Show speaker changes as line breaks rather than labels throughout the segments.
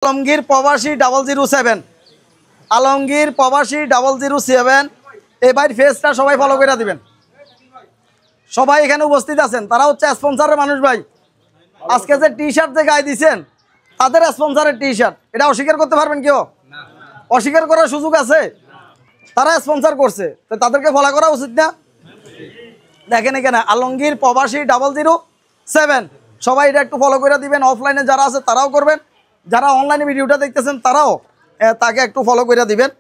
আলমগীর প্রবাসী 007 আলমগীর প্রবাসী 007 এই ভাইয়ের ফেসটা সবাই ফলো করে দিবেন। সবাই এখানে উপস্থিত আছেন, তারা হচ্ছে স্পন্সরের মানুষ ভাই। আজকে যে টি শার্ট যে গায়ে দিচ্ছেন তাদের স্পন্সরের টি শার্ট, এটা অস্বীকার করতে পারবেন কেউ? অস্বীকার করার সুযোগ আছে? তারা স্পন্সর করছে, তো তাদেরকে ফলো করা উচিত না? দেখেন এখানে আলমগীর প্রবাসী 007, সবাই এটা একটু ফলো করে দিবেন। অফলাইনে যারা আছে তারাও করবেন, যারা অনলাইনে ভিডিওটা দেখতেছেন তারাও তাকে একটু ফলো করে দিবেন,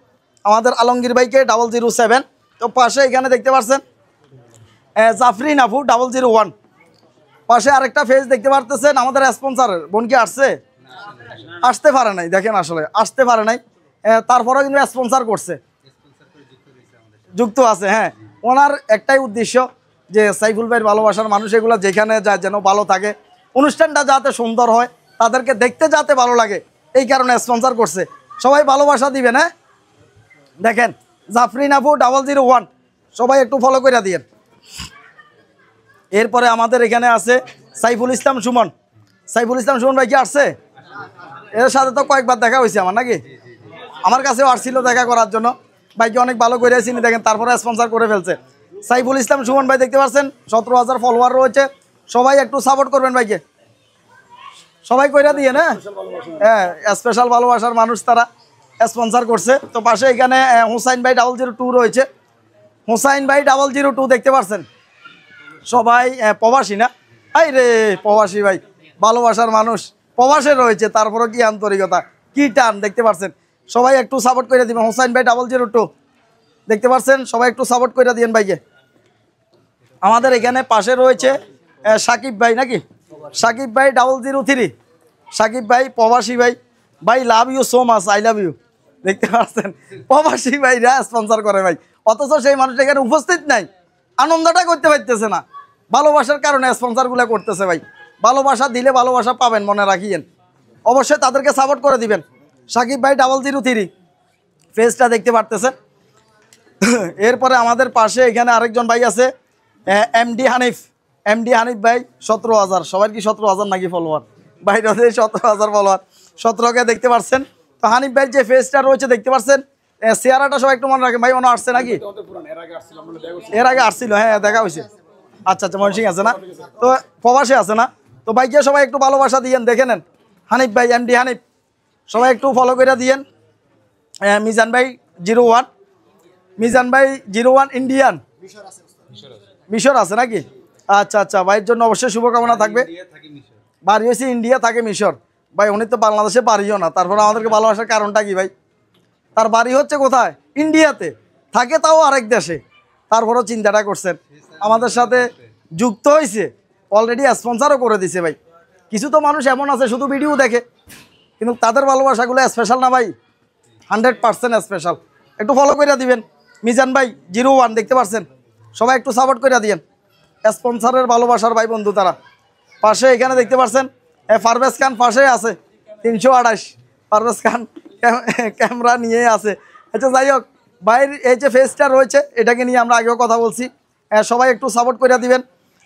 আমাদের আলমগীর ভাইকে 007। তো পাশে এখানে দেখতে পাচ্ছেন জাফরিন আপু 001, পাশে আরেকটা ফেজ দেখতে পারতেছেন আমাদের স্পন্সরের বোন। কি আসতে পারে নাই, দেখেন আসলে আসতে পারে নাই, তারপরেও কিন্তু স্পন্সর করছে, যুক্ত আছে। হ্যাঁ, ওনার একটাই উদ্দেশ্য যে সাইফুল ভাইয়ের ভালোবাসার মানুষ এগুলো যেখানে যায় যেন ভালো থাকে, অনুষ্ঠানটা যাতে সুন্দর হয়, তাদেরকে দেখতে যাতে ভালো লাগে, এই কারণে স্পন্সর করছে। সবাই ভালোবাসা দিবেন। হ্যাঁ, দেখেন জাফরিন আপু 001, সবাই একটু ফলো করে দিয়েন। এরপরে আমাদের এখানে আছে সাইফুল ইসলাম সুমন। সাইফুল ইসলাম সুমন ভাই কি আসছে? এর সাথে তো কয়েকবার দেখা হয়েছে আমার, নাকি? আমার কাছেও আসছিল দেখা করার জন্য। ভাইকে অনেক ভালো করে চিনি, দেখেন তারপরে স্পন্সর করে ফেলছে। সাইফুল ইসলাম সুমন ভাই দেখতে পাচ্ছেন 17,000 ফলোয়ার রয়েছে। সবাই একটু সাপোর্ট করবেন ভাইকে, সবাই কইরা দিয়ে না। হ্যাঁ, স্পেশাল ভালোবাসার মানুষ, তারা স্পন্সর করছে। তো পাশে এখানে হুসাইন ভাই 002 রয়েছে। হুসাইন ভাই 002 দেখতে পাচ্ছেন। সবাই প্রবাসী না? আই রে প্রবাসী ভাই, ভালোবাসার মানুষ, প্রবাসে রয়েছে, তারপরও কি আন্তরিকতা, কি টান, দেখতে পাচ্ছেন। সবাই একটু সাপোর্ট করে দিবেন। হুসাইন ভাই 002 দেখতে পাচ্ছেন, সবাই একটু সাপোর্ট করে দিয়েন ভাইকে। আমাদের এখানে পাশে রয়েছে সাকিব ভাই, নাকি? সাকিব ভাই 003, সাকিব ভাই প্রবাসী ভাই। ভাই love you so much, I love you. দেখতে পাচ্ছেন প্রবাসী ভাইরা স্পন্সর করে ভাই, অথচ সেই মানুষ এখানে উপস্থিত নাই, আনন্দটা করতে পারতেছে না। ভালোবাসার কারণে স্পন্সরগুলো করতেছে ভাই। ভালোবাসা দিলে ভালোবাসা পাবেন, মনে রাখিয়েন। অবশ্যই তাদেরকে সাপোর্ট করে দিবেন। সাকিব ভাই 003 ফেসটা দেখতে পারতেছেন। এরপরে আমাদের পাশে এখানে আরেকজন ভাই আছে এমডি হানিফ। এমডি হানিফ ভাই 17,000, সবার কি 17,000 নাকি ফলোয়ার? বাইরে 17,000 ফলোয়ার, 17কে দেখতে পাচ্ছেন। তো হানিফ ভাই যে ফেসটা রয়েছে দেখতে পাচ্ছেন, চেহারাটা সবাই একটু মনে রাখেন ভাই। মনে আসছে নাকি? এর আগে আসছিল, হ্যাঁ দেখা হয়েছে। আচ্ছা আচ্ছা, মনসিং আছে না? তো প্রবাসে আছে না? তো ভাইকে সবাই একটু ভালোবাসা দিয়েন, দেখে নেন। হানিফ ভাই, এমডি হানিফ, সবাই একটু ফলো করে দিয়েন। মিজান ভাই 01, মিজান ভাই 01 ইন্ডিয়ান, মিশর আছে নাকি? আচ্ছা আচ্ছা, ভাইয়ের জন্য অবশ্যই শুভকামনা থাকবে। বাড়ি হয়েছে ইন্ডিয়া, থাকে মিশর। ভাই উনি তো বাংলাদেশে বাড়িও না, তারপর আমাদেরকে ভালোবাসার কারণটা কি ভাই? তার বাড়ি হচ্ছে কোথায়? ইন্ডিয়াতে, থাকে তাও আরেক দেশে, তারপরও চিন্তাটা করছেন, আমাদের সাথে যুক্ত হয়েছে, অলরেডি স্পন্সরও করে দিছে ভাই। কিছু তো মানুষ এমন আছে শুধু ভিডিও দেখে, কিন্তু তাদের ভালোবাসাগুলো স্পেশাল না ভাই, 100% স্পেশাল। একটু ফলো করে দিবেন। মিজান ভাই 01 দেখতে পাচ্ছেন, সবাই একটু সাপোর্ট করে দিয়েন। স্পন্সরের ভালোবাসার ভাই বন্ধু তারা। পাশে এখানে দেখতে পাচ্ছেন পারভেজ খান পাশে আছে 328, পারভেজ খান ক্যামেরা নিয়ে আছে। আচ্ছা যাই হোক, ভাইয়ের এই যে ফেসটা রয়েছে এটাকে নিয়ে আমরা আগেও কথা বলছি, সবাই একটু সাপোর্ট করে দিবেন।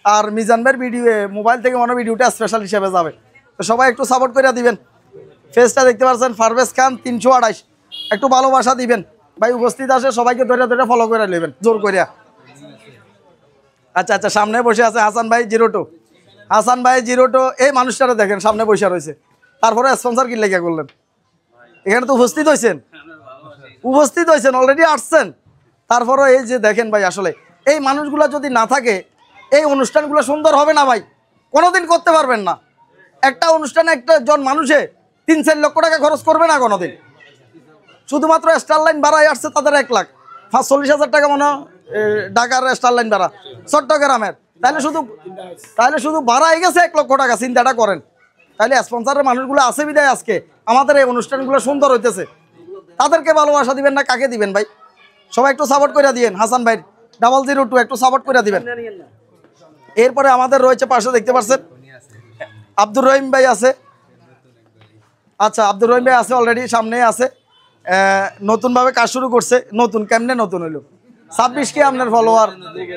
আর মিজান ভাইয়ের ভিডিও মোবাইল থেকে মনে ভিডিওটা স্পেশাল হিসেবে যাবে, তো সবাই একটু সাপোর্ট করে দিবেন। ফেসটা দেখতে পাচ্ছেন পারভেজ খান 328, একটু ভালোবাসা দিবেন ভাই। উপস্থিত আসে সবাইকে ধরে ধরে ফলো করে নেবেন জোর করিয়া। আচ্ছা আচ্ছা, সামনে বসে আছে হাসান ভাই 02, হাসান ভাই 02। এই মানুষটারা দেখেন সামনে বসে রয়েছে, তারপরে স্পন্সর কি লেখা করলেন? এখানে তো উপস্থিত হয়েছেন, উপস্থিত হয়েছেন, অলরেডি আসছেন, তারপরে এই যে দেখেন ভাই, আসলে এই মানুষগুলো যদি না থাকে এই অনুষ্ঠানগুলো সুন্দর হবে না ভাই, কোনোদিন করতে পারবেন না। একটা অনুষ্ঠানে একটা জন মানুষে 3-4 লক্ষ টাকা খরচ করবে না কোনোদিন। শুধুমাত্র স্টার লাইন ভাড়ায় আসছে তাদের 1,40,000 টাকা মনে হয় ঢাকার স্টার লাইন ভাড়া চট্টগ্রামের, তাহলে শুধু ভাড়াই গেছে 1 লক্ষ টাকা। চিন্তাটা করেন, তাহলে স্পন্সরের মানুষগুলো আছে বিদায় আজকে আমাদের এই অনুষ্ঠানগুলো সুন্দর হইতেছে। তাদেরকে ভালোবাসা দিবেন না কাকে দিবেন ভাই? সবাই একটু সাপোর্ট করে দিয়েন। হাসান ভাই 002 একটু সাপোর্ট করে দিবেন। এরপরে আমাদের রয়েছে পাশে দেখতে পাচ্ছেন আব্দুর রহিম ভাই আছে। আচ্ছা, আব্দুর রহিম ভাই আছে, অলরেডি সামনে আছে, নতুনভাবে কাজ শুরু করছে। নতুন কেমনে নতুন হইলো? 26 কি আপনার ফলোয়ার?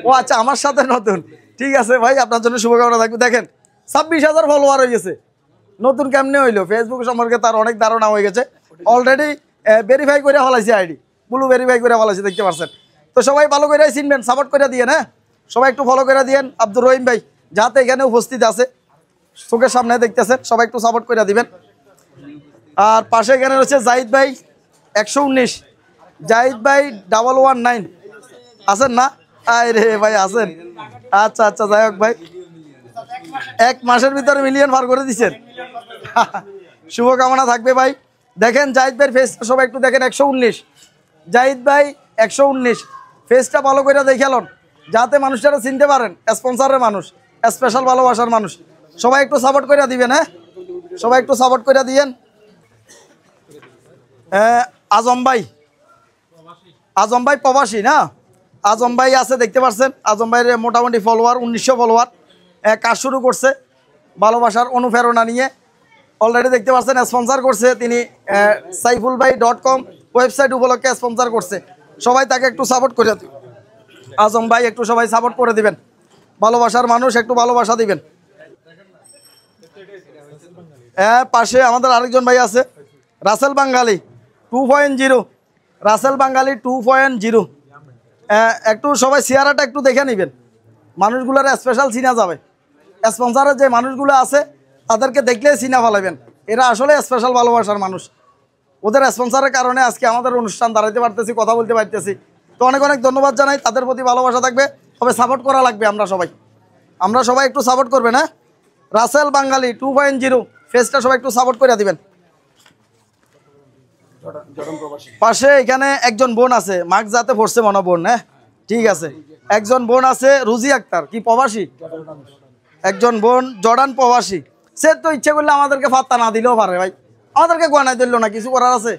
ও আচ্ছা, আমার সাথে নতুন, ঠিক আছে ভাই, আপনার জন্য শুভকামনা থাকবে। দেখেন 26,000 ফলোয়ার হয়ে গেছে, নতুন কেমনে হইলো ফেসবুক সম্পর্কে তার অনেক ধারণা হয়ে গেছে অলরেডি ভেরিফাই করে ফেলাইছে আইডি ব্লু ভেরিফাই করে ফেলাইছে দেখতে পাচ্ছেন তো সবাই ভালো করে চিনবেন সাপোর্ট করে দিয়েন হ্যাঁ সবাই একটু ফলো করে দিয়েন আব্দুর রহিম ভাই যাতে এখানে উপস্থিত আছে চোখের সামনে দেখতেছেন সবাই একটু সাপোর্ট করে দিবেন আর পাশে এখানে রয়েছে জাহিদ ভাই 119 জাহিদ ভাই 119 আছেন না আরে ভাই আছেন আচ্ছা আচ্ছা যাই হোক ভাই 1 মাসের ভিতরে মিলিয়ন পার করে দিচ্ছেন শুভকামনা থাকবে ভাই দেখেন জাহিদ ভাইয়ের ফেসটা সবাই একটু দেখেন 119 জাহিদ ভাই 119 ফেসটা ভালো করে দেখালন যাতে মানুষটারা চিনতে পারেন স্পন্সরের মানুষ স্পেশাল ভালোবাসার মানুষ সবাই একটু সাপোর্ট করে দিবেন হ্যাঁ সবাই একটু সাপোর্ট করে দিয়েন আজম ভাই প্রবাসী না আজম ভাই আছে দেখতে পাচ্ছেন আজম ভাইয়ের মোটামুটি ফলোয়ার 1900 ফলোয়ার কাজ শুরু করছে ভালোবাসার অনুপ্রেরণা নিয়ে অলরেডি দেখতে পাচ্ছেন স্পন্সর করছে তিনি saifulbhai.com ওয়েবসাইট উপলক্ষে স্পন্সর করছে সবাই তাকে একটু সাপোর্ট করে দিন আজম ভাই একটু সবাই সাপোর্ট করে দিবেন ভালোবাসার মানুষ একটু ভালোবাসা দিবেন পাশে আমাদের আরেকজন ভাই আছে রাসেল বাঙালি 2.0 রাসেল বাঙালি 2.0 একটু সবাই চেহারাটা একটু দেখে নেবেন মানুষগুলোর স্পেশাল চিনা যাবে স্পন্সরের যে মানুষগুলো আছে তাদেরকে দেখলে চিনা ফেলাবেন এরা আসলে স্পেশাল ভালোবাসার মানুষ ওদের স্পন্সরের কারণে আজকে আমাদের অনুষ্ঠান দাঁড়াইতে পারতেছি কথা বলতে পারতেছি তো অনেক অনেক ধন্যবাদ জানাই তাদের প্রতি ভালোবাসা থাকবে তবে সাপোর্ট করা লাগবে আমরা সবাই একটু সাপোর্ট করবেন হ্যাঁ রাসেল বাঙালি 2.0 ফেসটা সবাই একটু সাপোর্ট করে দিবেন পাশে এখানে একজন বোন আছে মার্ক যাতে পড়ছে মনে বোন হ্যাঁ ঠিক আছে একজন বোন আছে রুজি আক্তার কি প্রবাসী একজন বোন জর্ডান প্রবাসী সে তো ইচ্ছে করলে আমাদেরকে ফাত্তা না দিলেও পারে ভাই আমাদেরকে গয়নায় দিল না কিছু করার আছে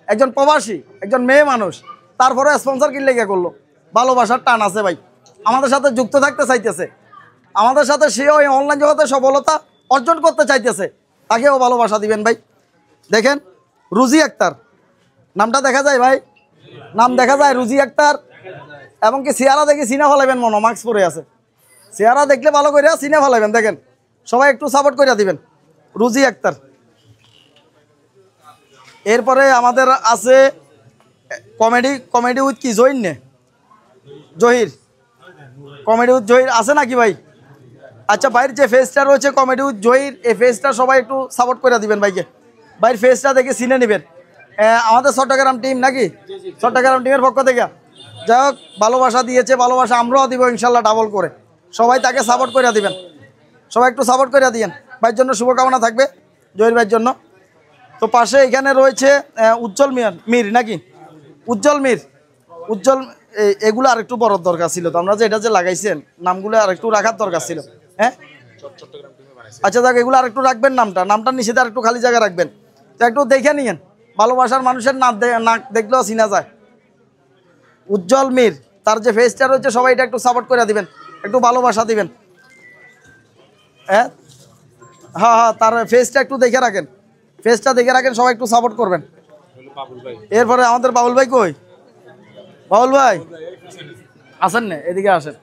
একজন প্রবাসী একজন মেয়ে মানুষ তারপরে স্পন্সর কিনলে গিয়ে করলো ভালোবাসার টান আছে ভাই আমাদের সাথে যুক্ত থাকতে চাইতেছে আমাদের সাথে সেও এই অনলাইন জগতে সফলতা অর্জন করতে চাইতেছে তাকেও ভালোবাসা দিবেন ভাই দেখেন রুজি আক্তার নামটা দেখা যায় ভাই নাম দেখা যায় রুজি আক্তার এবং কি চেহারা দেখে চিনা ফেলাবেন মনো মাস্ক পরে আছে চেহারা দেখলে ভালো করে চিনা ফেলাবেন দেখেন সবাই একটু সাপোর্ট করে দিবেন রুজি আক্তার এরপরে আমাদের আছে কমেডি উইথ কি জহির নে জহির কমেডি উইথ জহির আছে নাকি ভাই আচ্ছা ভাইয়ের যে ফেসটা রয়েছে কমেডি উইথ জহির এই ফেসটা সবাই একটু সাপোর্ট করে দিবেন ভাইকে ভাইয়ের ফেসটা দেখে চিনে নেবেন আমাদের চট্টগ্রাম টিম নাকি চট্টগ্রাম টিমের পক্ষ থেকে যাই হোক ভালোবাসা দিয়েছে ভালোবাসা আমরাও দিব ইনশাল্লাহ ডাবল করে সবাই তাকে সাপোর্ট করে দিবেন সবাই একটু সাপোর্ট করে দিয়েন ভাইয়ের জন্য শুভকামনা থাকবে জহির ভাইয়ের জন্য তো পাশে এখানে রয়েছে উজ্জ্বল মীর নাকি উজ্জ্বল এগুলো আরেকটু বড় দরকার ছিল তো আমরা যে এটা যে লাগাইছেন নামগুলো আরেকটু রাখার দরকার ছিল হ্যাঁ আচ্ছা দেখ এগুলো আরেকটু রাখবেন নামটা নিচে আরেকটু খালি জায়গা রাখবেন তো একটু দেখে নিয়েন ভালোবাসার মানুষের নাক দেখলেও চিনা যায় উজ্জ্বল মীর তার যে ফেসটা রয়েছে সবাই এটা একটু সাপোর্ট করে দিবেন একটু ভালোবাসা দিবেন হ্যাঁ তার ফেসটা একটু দেখে রাখেন সবাই একটু সাপোর্ট করবেন এরপরে আমাদের বাউল ভাই কই বাউল ভাই আসেন না এদিকে আসেন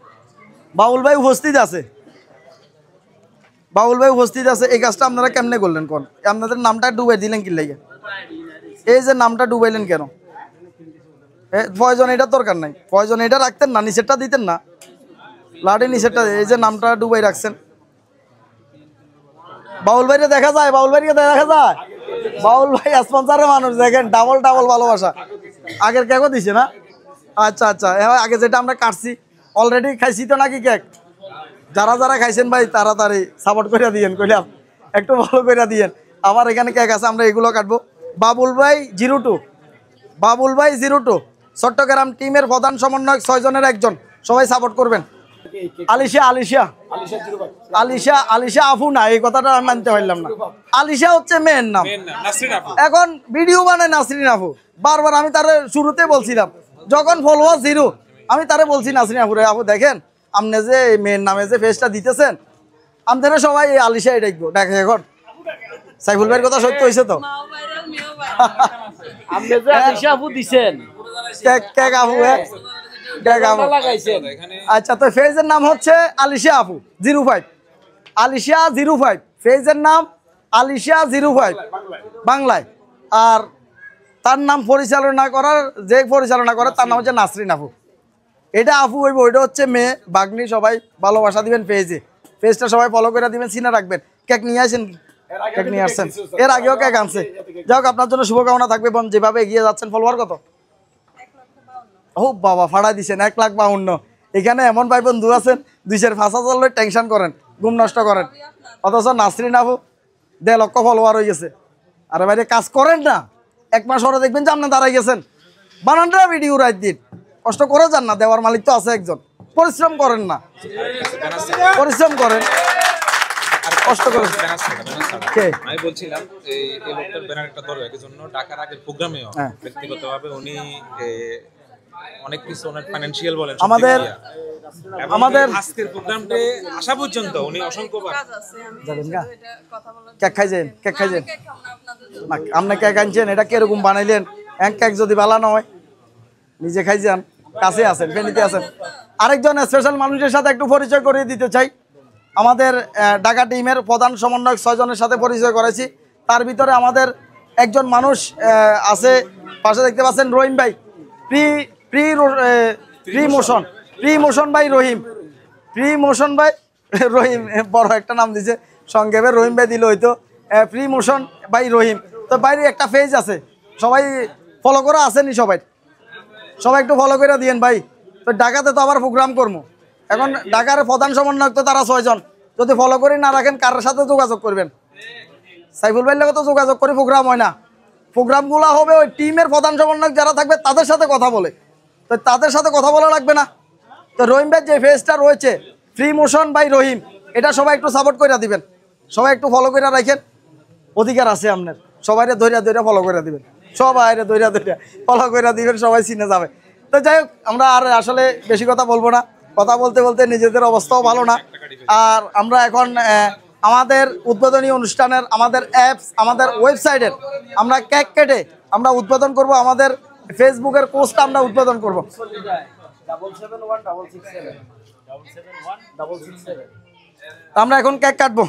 বাউল ভাই উপস্থিত আছে এই কাজটা আপনারা কেমনে করলেন কোন আপনাদের নামটা ডুবাই দিলেন কি লাগে এই যে নামটা ডুবাইলেন কেন প্রয়োজন এটা দরকার নাই প্রয়োজন এটা রাখতেন না নিচেরটা দিতেন না লাডি নিচেরটা এই যে নামটা ডুবাই রাখছেন বাউল ভাইকে দেখা যায় বাউল ভাই স্পন্সরের মানুষ দেখেন ডাবল ভালোবাসা আগের কেকও দিছে না আচ্ছা আগে যেটা আমরা কাটছি অলরেডি খাইছি তো নাকি কেক যারা খাইছেন ভাই তাড়াতাড়ি সাপোর্ট করে দিয়েন কইলাম একটু ভালো করে দিয়েন আবার এখানে কেক আছে আমরা এগুলো কাটবো বাবুল ভাই 02 চট্টগ্রাম টিমের প্রধান সমন্বয়ক 6 জনের একজন সবাই সাপোর্ট করবেন আলিশা আফু না এই কথাটা আমি মানতে পারলাম না আলিশা হচ্ছে মেয়ের নাম এখন ভিডিও বানায় নাসরিন আফু বারবার আমি তার শুরুতে বলছিলাম যখন ফলোয়ার 0 আমি তারে বলছি নাসরিন আফু আপু দেখেন আপনি যে মেয়ের নামে যে ফেসটা দিতেছেন আমাদের সবাই এই আলিশা দেখবো দেখে এখন সাইফুল ভাইয়ের কথা সত্য হয়েছে তো
আপনি যে আলিশা আপু দিছেন
কেক আপু আচ্ছা তো ফেজের নাম হচ্ছে আলিশা আপু 05 ফেজের নাম আলিশা 05 বাংলায়। আর তার নাম পরিচালনা করার যে পরিচালনা করে তার নাম হচ্ছে নাসরিন আপু। এটা আপু হইব, ওইটা হচ্ছে মেয়ে বাগনি। সবাই ভালোবাসা দিবেন পেজটা সবাই ফলো করে দিবেন, চিনে রাখবেন। কেক নিয়ে আসেন, কেক নিয়ে আসছেন, এর আগেও কেক আনছে। যাই হোক, আপনার জন্য শুভকামনা থাকবে বোন, যেভাবে এগিয়ে যাচ্ছেন। ফলোয়ার কত? ও বাবা, ফাড়াই দিচ্ছেন 1,52,000। এখানে এমন ভাই বন্ধু আছেন 2,500 টেনশন করেন, ঘুম নষ্ট করেন, অথচ নাসরিন আপু 1.5 লক্ষ ফলোয়ার হয়ে গেছে। আরে বাইরে কাজ করেন না, 1 মাস পরে দেখবেন যে আপনি দাঁড়াই গেছেন। বানানটা ভিডিও রাত দিন, কষ্ট করে যান না, দেওয়ার মালিক তো আছে একজন। পরিশ্রম করেন না, পরিশ্রম করেন, কষ্ট করে।
আমি বলছিলাম এই লোকটার ব্যানার একটা দরকার, এই জন্য ঢাকার আগের প্রোগ্রামেও ব্যক্তিগতভাবে উনি অনেক কিছু ওনার ফাইনান্সিয়াল বলেন আমাদের আজকের প্রোগ্রামে আসা পর্যন্ত উনি অসংখ্যবার
যাবেন না। কেক খাইছেন? কেক খাইছেন না? আপনি কেক আনছেন, এটা কিরকম বানাইলেন? কেক যদি ভালো না হয় নিজে খাইছেন, কাছে আছেন, ফেনীতে আছেন। আরেকজন স্পেশাল মানুষের সাথে একটু পরিচয় করিয়ে দিতে চাই। আমাদের ঢাকা টিমের প্রধান সমন্বয়ক 6 জনের সাথে পরিচয় করেছি। তার ভিতরে আমাদের একজন মানুষ আছে, পাশে দেখতে পাচ্ছেন রহিম ভাই, প্রি মোশন ভাই রহিম, প্রি মোশন ভাই রহিম, বড় একটা নাম দিছে, সংক্ষেপে রহিম ভাই দিল হইতো। প্রি মোশন ভাই রহিম। তো বাইরে একটা পেজ আছে, সবাই ফলো করা আসেনি? সবাই একটু ফলো করে দিয়েন ভাই। তো ঢাকাতে তো আবার প্রোগ্রাম করবো, এখন ঢাকার প্রধান সমন্বয়ক তো তারা 6 জন। যদি ফলো করে না রাখেন, কার সাথে যোগাযোগ করবেন? সাইফুল ভাইয়ের লোক তো যোগাযোগ করে প্রোগ্রাম হয় না। প্রোগ্রামগুলো হবে ওই টিমের প্রধান সমন্বয়ক যারা থাকবে তাদের সাথে কথা বলে, তো তাদের সাথে কথা বলা লাগবে না? তো রহিম ভাই যে ফেজটা রয়েছে ফ্রি মোশন বাই রহিম, এটা সবাই একটু সাপোর্ট করে দিবেন, সবাই একটু ফলো করে রাখেন। অধিকার আছে আপনার, সবাইরে ধৈর্য ফলো করে দিবেন, সবাইরে ধৈর্য ফলো করে দিবেন, সবাই চিনে যাবে। তো যাই হোক, আমরা আর আসলে বেশি কথা বলবো না, কথা বলতে বলতে নিজেদের অবস্থাও ভালো না। আর আমরা এখন আমাদের উদ্বোধনী অনুষ্ঠানের আমাদের অ্যাপস, আমাদের ওয়েবসাইটের আমরা কেক কেটে আমরা উদ্বোধন করব, আমাদের ফেসবুকের পোস্টটা আমরা উদ্বোধন করব। আমরা এখন কেক কাটবো।